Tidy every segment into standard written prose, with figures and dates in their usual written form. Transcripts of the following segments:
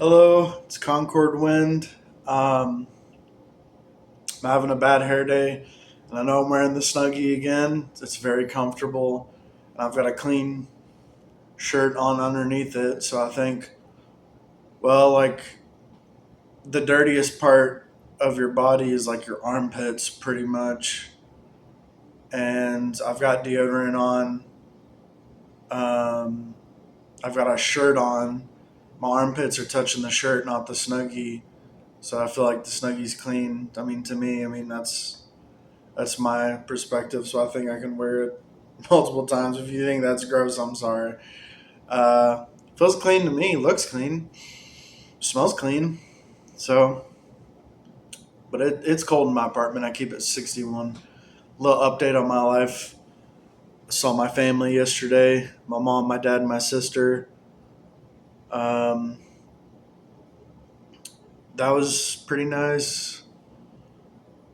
Hello, it's Concord Wind. Um, I'm having a bad hair day, and I know I'm wearing the Snuggie again. It's very comfortable, and I've got a clean shirt on underneath it. So I think, well, like the dirtiest part of your body is like your armpits, pretty much. And I've got deodorant on. Um, I've got a shirt on. My armpits are touching the shirt, not the Snuggie. So I feel like the Snuggie's clean. I mean, to me, that's my perspective. So I think I can wear it multiple times. If you think that's gross, I'm sorry. Feels clean to me. Looks clean. Smells clean. So, but it's cold in my apartment. I keep it 61. Little update on my life. I saw my family yesterday. My mom, my dad, and my sister. Um, that was pretty nice.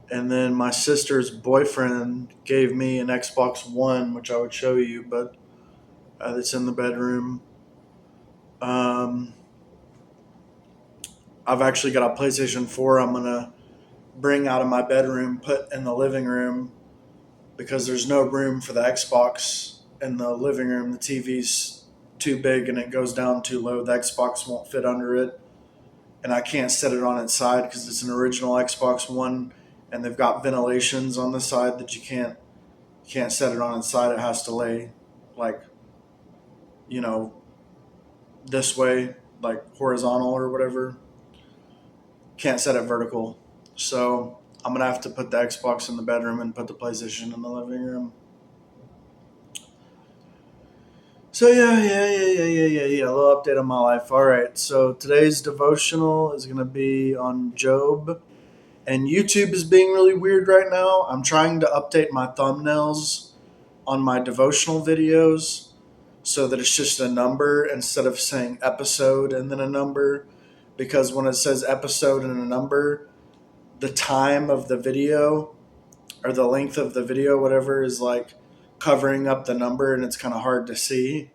And then my sister's boyfriend gave me an Xbox One, which I would show you, but it's in the bedroom. Um, I've actually got a PlayStation 4 I'm going to bring out of my bedroom, put in the living room because there's no room for the Xbox in the living room. The TV's too big and it goes down too low. The Xbox won't fit under it. And I can't set it on its side because it's an original Xbox One and they've got ventilations on the side that you can't set it on its side. It has to lay like, you know, this way, like horizontal or whatever. Can't set it vertical. So I'm gonna have to put the Xbox in the bedroom and put the PlayStation in the living room. So yeah. A little update on my life. All right. So today's devotional is gonna be on Job, and YouTube is being really weird right now. I'm trying to update my thumbnails on my devotional videos so that it's just a number instead of saying episode and then a number. Because when it says episode and a number, the time of the video or the length of the video, whatever, is like covering up the number and it's kind of hard to see.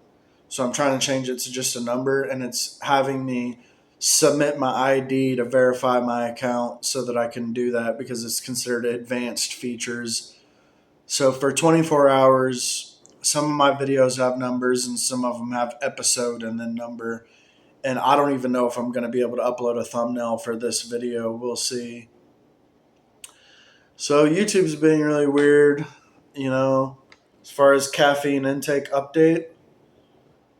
So I'm trying to change it to just a number and it's having me submit my ID to verify my account so that I can do that because it's considered advanced features. So for 24 hours, some of my videos have numbers and some of them have episode and then number. And I don't even know if I'm going to be able to upload a thumbnail for this video. We'll see. So YouTube's being really weird, you know. As far as caffeine intake update,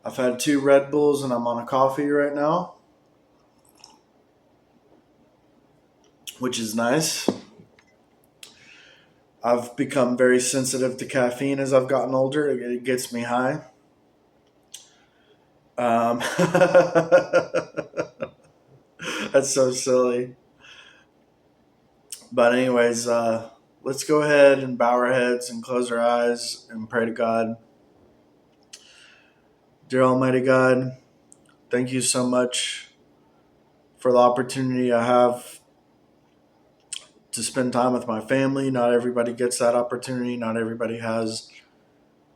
I've had two Red Bulls and I'm on a coffee right now, which is nice. I've become very sensitive to caffeine as I've gotten older. It gets me high. Um, that's so silly. But anyways, let's go ahead and bow our heads and close our eyes and pray to God. Dear Almighty God, thank you so much for the opportunity I have to spend time with my family. Not everybody gets that opportunity. Not everybody has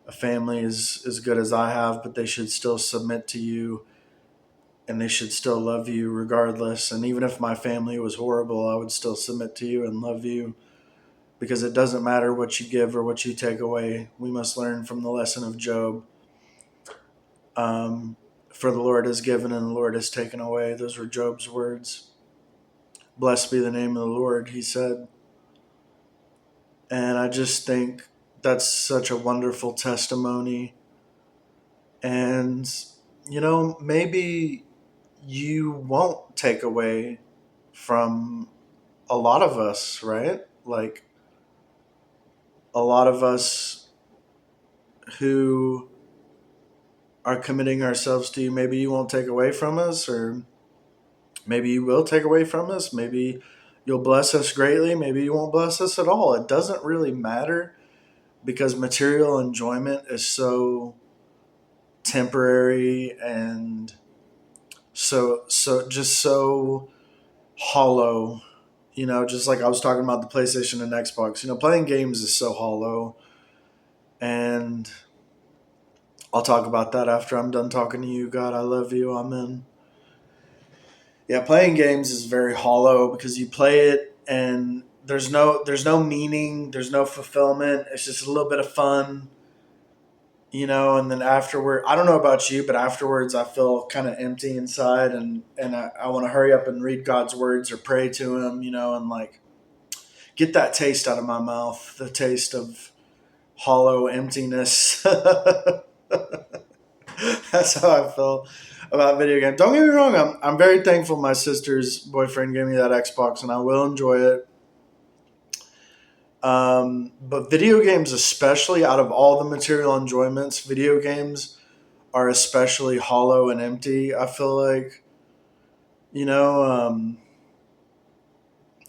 a family as good as I have, but they should still submit to you and they should still love you regardless. And even if my family was horrible, I would still submit to you and love you because it doesn't matter what you give or what you take away. We must learn from the lesson of Job. Um, for the Lord has given and the Lord has taken away. Those were Job's words. Blessed be the name of the Lord, he said. And I just think that's such a wonderful testimony. And, maybe you won't take away from a lot of us, right? Like a lot of us who are committing ourselves to you, maybe you won't take away from us, or maybe you will take away from us. Maybe you'll bless us greatly. Maybe you won't bless us at all. It doesn't really matter because material enjoyment is so temporary and so hollow. Just like I was talking about the PlayStation and Xbox. Playing games is so hollow, and I'll talk about that after I'm done talking to you. God, I love you. Amen. Yeah, playing games is very hollow because you play it and there's no meaning, there's no fulfillment. It's just a little bit of fun, and then afterward, I don't know about you, but afterwards I feel kind of empty inside, and I want to hurry up and read God's words or pray to him, and like get that taste out of my mouth, the taste of hollow emptiness. That's how I feel about video games. Don't get me wrong, I'm very thankful my sister's boyfriend gave me that Xbox, and I will enjoy it. But video games, especially out of all the material enjoyments, video games are especially hollow and empty. I feel like, you know, um,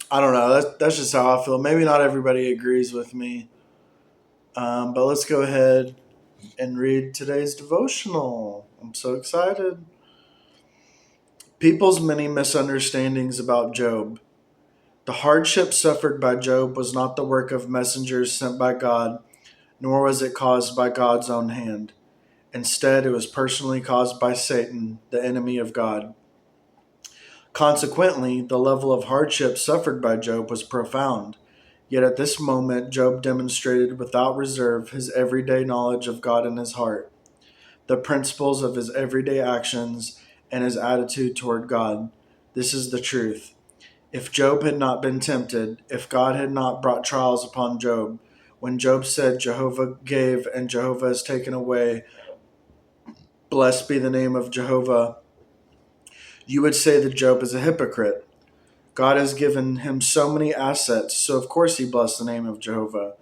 I don't know. That's just how I feel. Maybe not everybody agrees with me, but let's go ahead and read today's devotional. I'm so excited. People's many misunderstandings about Job. The hardship suffered by Job was not the work of messengers sent by God, nor was it caused by God's own hand. Instead, it was personally caused by Satan, the enemy of God. Consequently, the level of hardship suffered by Job was profound. Yet at this moment, Job demonstrated without reserve his everyday knowledge of God in his heart, the principles of his everyday actions, and his attitude toward God. This is the truth. If Job had not been tempted, if God had not brought trials upon Job, when Job said, Jehovah gave and Jehovah has taken away, blessed be the name of Jehovah, you would say that Job is a hypocrite. God has given him so many assets, so of course he blessed the name of Jehovah.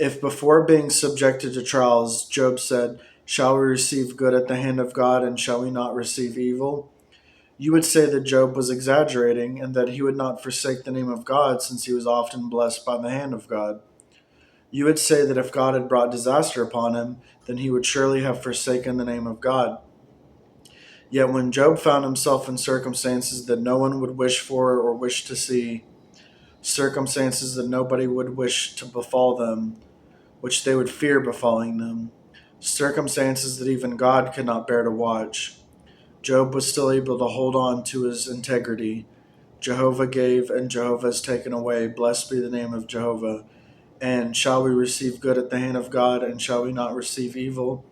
If before being subjected to trials, Job said, shall we receive good at the hand of God and shall we not receive evil? You would say that Job was exaggerating and that he would not forsake the name of God since he was often blessed by the hand of God. You would say that if God had brought disaster upon him, then he would surely have forsaken the name of God. Yet when Job found himself in circumstances that no one would wish for or wish to see, circumstances that nobody would wish to befall them, which they would fear befalling them, circumstances that even God could not bear to watch, Job was still able to hold on to his integrity. Jehovah gave and Jehovah has taken away. Blessed be the name of Jehovah. And shall we receive good at the hand of God, and shall we not receive evil?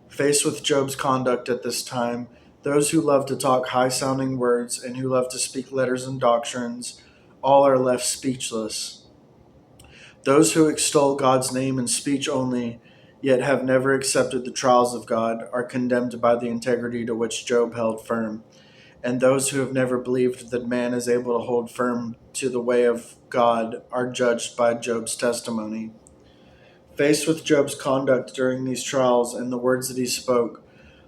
Faced with Job's conduct at this time, those who love to talk high sounding words and who love to speak letters and doctrines, all are left speechless. Those who extol God's name in speech only, yet have never accepted the trials of God, are condemned by the integrity to which Job held firm. And those who have never believed that man is able to hold firm to the way of God are judged by Job's testimony. Faced with Job's conduct during these trials and the words that he spoke,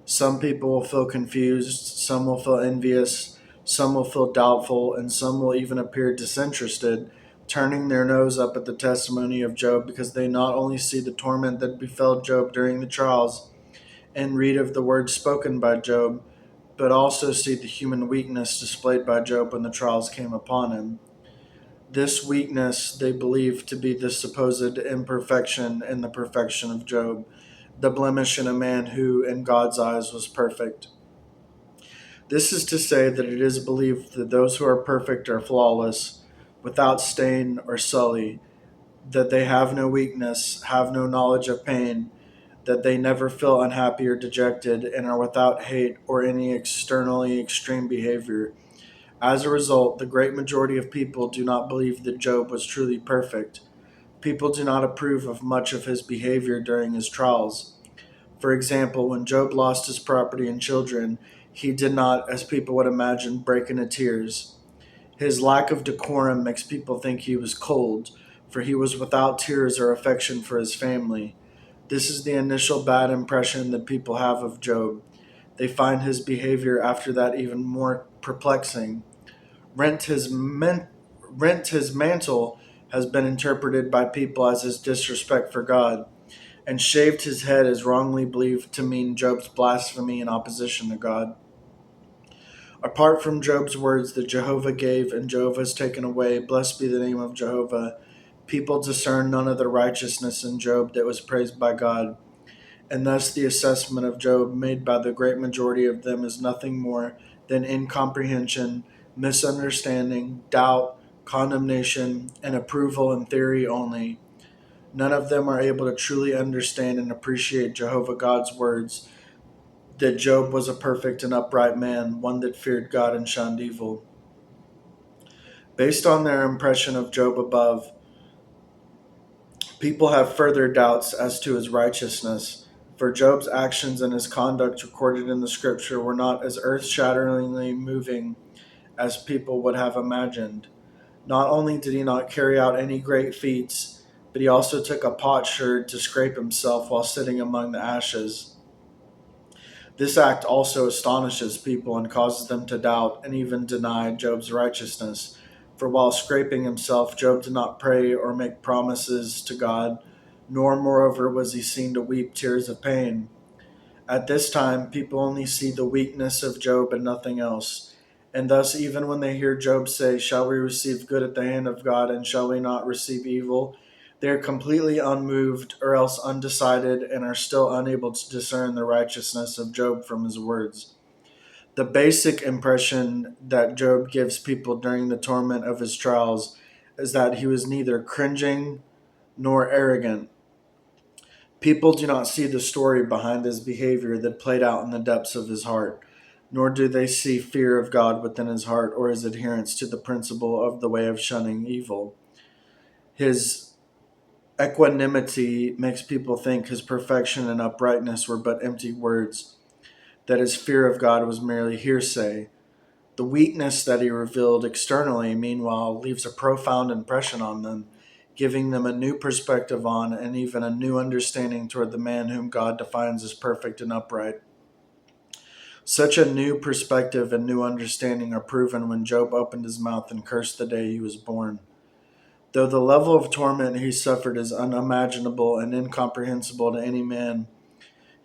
some people will feel confused, some will feel envious, some will feel doubtful, and some will even appear disinterested, turning their nose up at the testimony of Job because they not only see the torment that befell Job during the trials and read of the words spoken by Job, but also see the human weakness displayed by Job when the trials came upon him. This weakness they believe to be the supposed imperfection in the perfection of Job, the blemish in a man who, in God's eyes, was perfect. This is to say that it is believed that those who are perfect are flawless, without stain or sully, that they have no weakness, have no knowledge of pain, that they never feel unhappy or dejected, and are without hate or any externally extreme behavior. As a result, the great majority of people do not believe that Job was truly perfect. People do not approve of much of his behavior during his trials. For example, when Job lost his property and children, he did not, as people would imagine, break into tears. His lack of decorum makes people think he was cold, for he was without tears or affection for his family. This is the initial bad impression that people have of Job. They find his behavior after that even more perplexing. Rent his, men- Rent his mantle has been interpreted by people as his disrespect for God, and shaved his head is wrongly believed to mean Job's blasphemy in opposition to God. Apart from Job's words that Jehovah gave and Jehovah has taken away, blessed be the name of Jehovah, people discern none of the righteousness in Job that was praised by God, and thus the assessment of Job made by the great majority of them is nothing more than incomprehension, misunderstanding, doubt, condemnation, and approval in theory only. None of them are able to truly understand and appreciate Jehovah God's words that Job was a perfect and upright man, one that feared God and shunned evil. Based on their impression of Job above, people have further doubts as to his righteousness, for Job's actions and his conduct recorded in the scripture were not as earth shatteringly moving as people would have imagined. Not only did he not carry out any great feats, but he also took a potsherd to scrape himself while sitting among the ashes. This act also astonishes people and causes them to doubt and even deny Job's righteousness. For while scraping himself, Job did not pray or make promises to God, nor, moreover, was he seen to weep tears of pain. At this time, people only see the weakness of Job and nothing else. And thus, even when they hear Job say, "Shall we receive good at the hand of God, and shall we not receive evil?" they are completely unmoved or else undecided and are still unable to discern the righteousness of Job from his words. The basic impression that Job gives people during the torment of his trials is that he was neither cringing nor arrogant. People do not see the story behind his behavior that played out in the depths of his heart, nor do they see fear of God within his heart or his adherence to the principle of the way of shunning evil. His equanimity makes people think his perfection and uprightness were but empty words, that his fear of God was merely hearsay. The weakness that he revealed externally, meanwhile, leaves a profound impression on them, giving them a new perspective on and even a new understanding toward the man whom God defines as perfect and upright. Such a new perspective and new understanding are proven when Job opened his mouth and cursed the day he was born. Though the level of torment he suffered is unimaginable and incomprehensible to any man,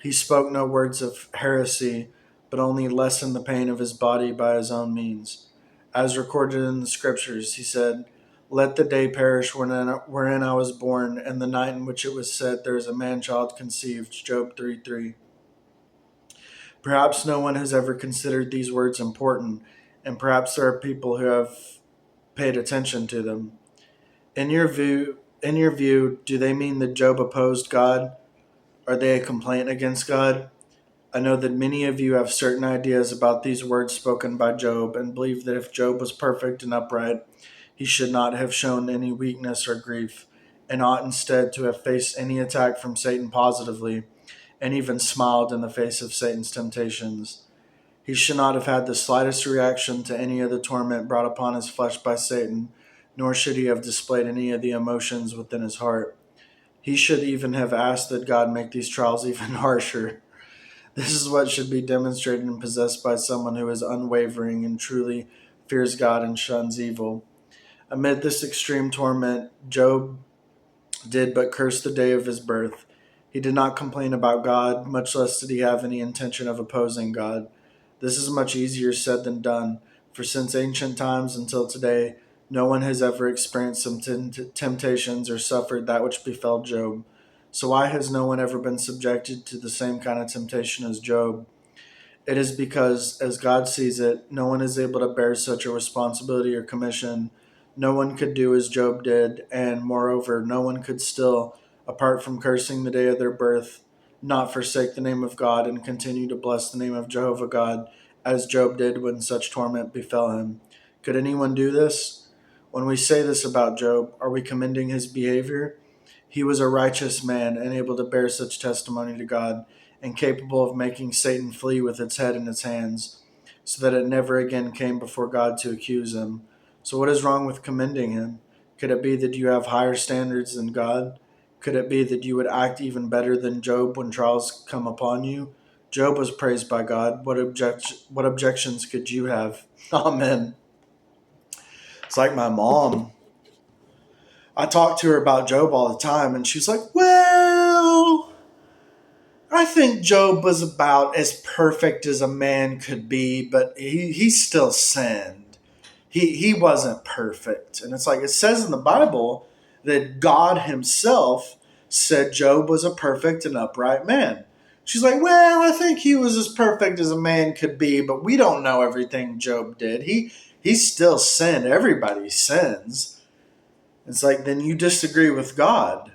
he spoke no words of heresy, but only lessened the pain of his body by his own means. As recorded in the scriptures, he said, "Let the day perish wherein I was born, and the night in which it was said, there is a man child conceived." Job 3:3. Perhaps no one has ever considered these words important, and perhaps there are people who have paid attention to them. In your view, do they mean that Job opposed God? Are they a complaint against God? I know that many of you have certain ideas about these words spoken by Job and believe that if Job was perfect and upright, he should not have shown any weakness or grief, and ought instead to have faced any attack from Satan positively, and even smiled in the face of Satan's temptations. He should not have had the slightest reaction to any of the torment brought upon his flesh by Satan, nor should he have displayed any of the emotions within his heart. He should even have asked that God make these trials even harsher. This is what should be demonstrated and possessed by someone who is unwavering and truly fears God and shuns evil. Amid this extreme torment, Job did but curse the day of his birth. He did not complain about God, much less did he have any intention of opposing God. This is much easier said than done, for since ancient times until today, no one has ever experienced some temptations or suffered that which befell Job. So why has no one ever been subjected to the same kind of temptation as Job? It is because, as God sees it, no one is able to bear such a responsibility or commission. No one could do as Job did, and moreover, no one could still, apart from cursing the day of their birth, not forsake the name of God and continue to bless the name of Jehovah God, as Job did when such torment befell him. Could anyone do this? When we say this about Job, are we commending his behavior? He was a righteous man and able to bear such testimony to God, and capable of making Satan flee with its head in its hands, so that it never again came before God to accuse him. So, what is wrong with commending him? Could it be that you have higher standards than God? Could it be that you would act even better than Job when trials come upon you? Job was praised by God. What objections could you have? Amen. It's like my mom. I talk to her about Job all the time, and she's like, "Well, I think Job was about as perfect as a man could be, but he still sinned. He wasn't perfect." And it's like it says in the Bible that God himself said Job was a perfect and upright man. She's like, well, I think he was as perfect as a man could be, but we don't know everything Job did. He still sinned. Everybody sins. It's like, then you disagree with God.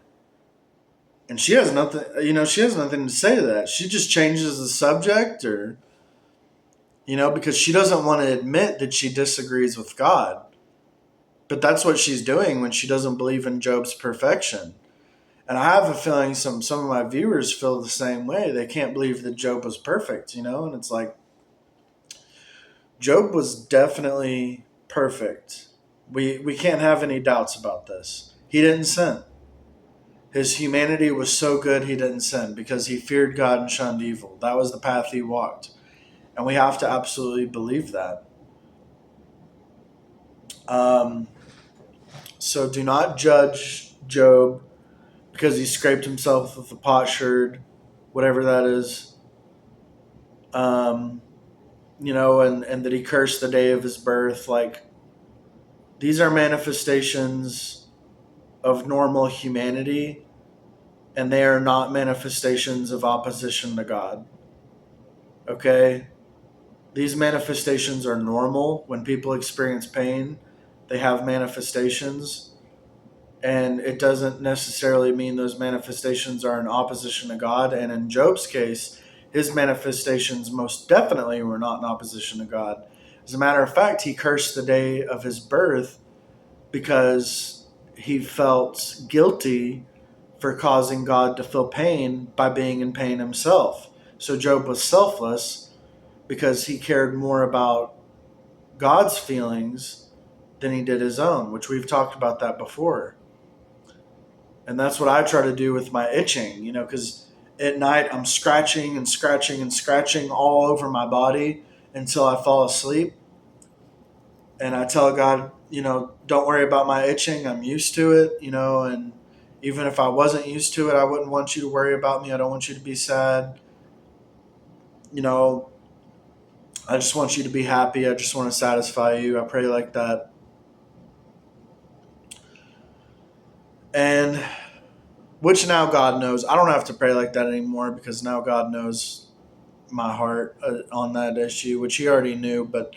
And she has nothing, she has nothing to say to that. She just changes the subject, or, because she doesn't want to admit that she disagrees with God. But that's what she's doing when she doesn't believe in Job's perfection. And I have a feeling some of my viewers feel the same way. They can't believe that Job was perfect, and it's like, Job was definitely perfect. We can't have any doubts about this. He didn't sin. His humanity was so good he didn't sin because he feared God and shunned evil. That was the path he walked. And we have to absolutely believe that. Um, so do not judge Job because he scraped himself with a potsherd, whatever that is. Um, and that he cursed the day of his birth. Like, these are manifestations of normal humanity, and they are not manifestations of opposition to God. Okay? These manifestations are normal. When people experience pain, they have manifestations, and it doesn't necessarily mean those manifestations are in opposition to God. And in Job's case, his manifestations most definitely were not in opposition to God. As a matter of fact, he cursed the day of his birth because he felt guilty for causing God to feel pain by being in pain himself. So Job was selfless because he cared more about God's feelings than he did his own, which we've talked about that before. And that's what I try to do with my itching, because at night I'm scratching and scratching and scratching all over my body until I fall asleep. And I tell God, don't worry about my itching. I'm used to it, and even if I wasn't used to it, I wouldn't want you to worry about me. I don't want you to be sad. I just want you to be happy. I just want to satisfy you. I pray like that. And which now God knows. I don't have to pray like that anymore because now God knows my heart on that issue, which he already knew, but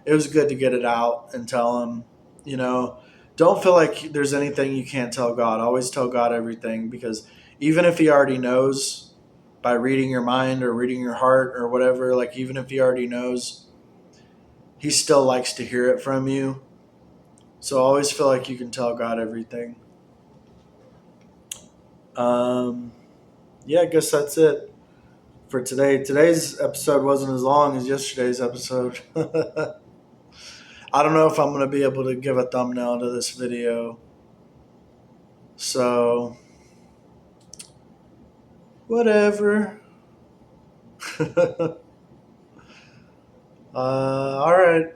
it was good to get it out and tell him, you know, don't feel like there's anything you can't tell God. Always tell God everything, because even if he already knows by reading your mind or reading your heart or whatever, like even if he already knows, he still likes to hear it from you. So always feel like you can tell God everything. Um, yeah, I guess that's it for today. Today's episode wasn't as long as yesterday's episode. I don't know if I'm going to be able to give a thumbnail to this video. So, whatever. All right.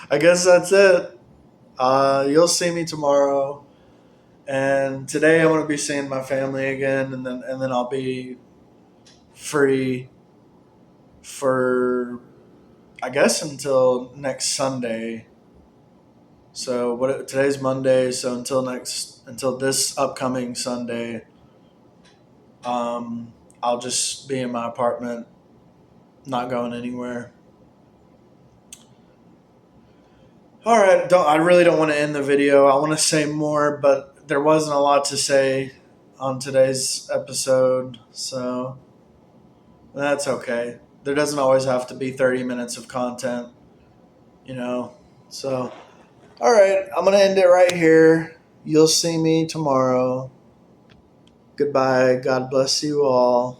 I guess that's it. You'll see me tomorrow. And today I'm going to be seeing my family again, and then I'll be free for, I guess, until next Sunday. So today's Monday, so until this upcoming Sunday, I'll just be in my apartment, not going anywhere. All right, I really don't want to end the video. I want to say more, but there wasn't a lot to say on today's episode, so that's okay. There doesn't always have to be 30 minutes of content, you know. So, all right, I'm going to end it right here. You'll see me tomorrow. Goodbye. God bless you all.